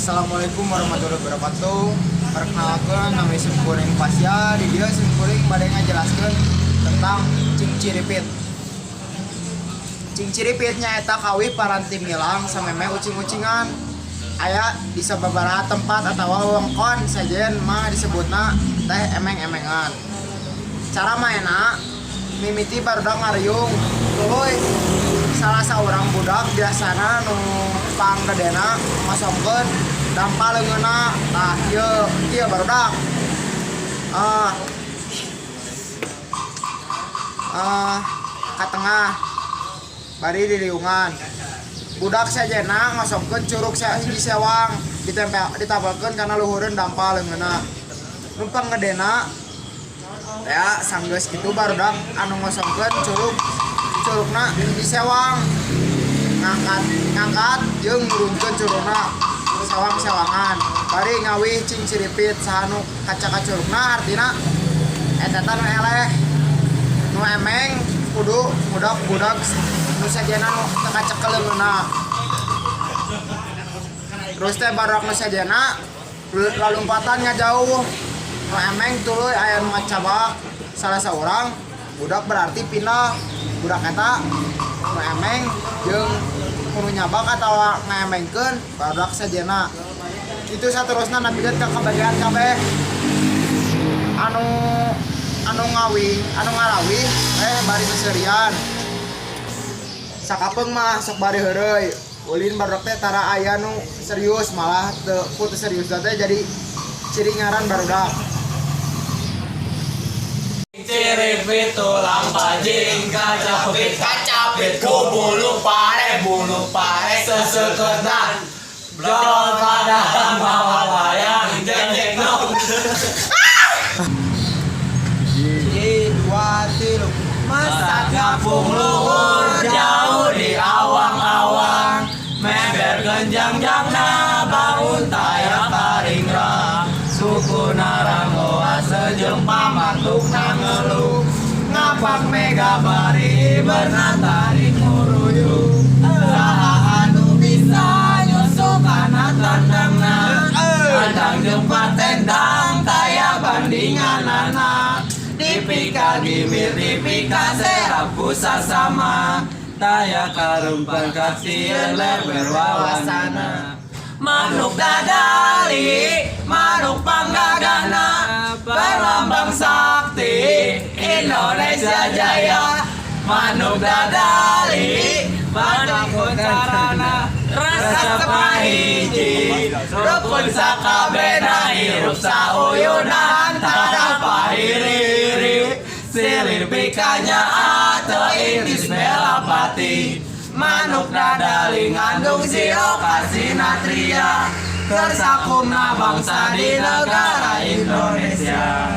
Assalamualaikum warahmatullahi wabarakatuh. Perkenalkan, nama Simkuring Pasya. Di dia Simkuring badai ngajelaskeun tentang cingciripit. Cingciripitnya eta kawih paranti milang sameme ucing-ucingan. Aya di sababaraha tempat atau wewengkon sajeun mah disebutna teh emeng-emengan. Cara mainna mimiti barudak ngariung tuluy salah seorang budak biasana nu panggedena masongkeun dampal leungeunna. Tah ieu barudak ka tengah bari di liungan. Budak sajena ngosongkeun curug hiji sewang ditambahkeun kana luhureun dampal leungeunna. Nu panggedena ya sanggeus kitu barudak anu ngosongkeun curugna hiji sewang ngangkat jeung nurunkeun curugna sewang-sewangan bari ngawih cingciripit saha nu kaca ka curugna. Artina eta nu eleh nu emeng kudu budak nu sajena nu kakacek ke leungeunna. Terus teh barudak nu sajena lalumpatan ngajauh nu emeng tuluy aya nu ngacabak salah saurang budak berarti pindah budak eta nu emeng jeung nu nyabak atawa ngaemengkeun barudak sajena. Itu saterusna nabideut ka kabagian kabeh anu ngarawih bari seserian sakapeung mah sok bari heureuy ulin barudak teh tara aya nu serius malah teu putus serius teh jadi ciri ngaran barudak. Ciripit tulang pajing kacapit ku bulu pare seseketan brol pada bawa wayang jeng nong. Masa kampung luhur jauh di awang-awang member genjang-jangna bangun taya karingrang suku narangoa sejeung pamantukna ngeluh ngapak mega bari bernatari nguruyuh saha anu bisa nyusukanna tandangna tandang jeung patendang taya bandinganana dipika gimir dipika serap busa sama taya karumpan kasieun leber wawasana manuk dadali manuk panggagana berlambang sakti Indonesia Jaya. Manuk dadali manuk carana rasa sepahiji rukun sakabena hirup sauyunan tara pahiri silir pikanya atau indis melapati. Manuk dadali ngandung siro kasih natria tersakumna bangsa di negara Indonesia.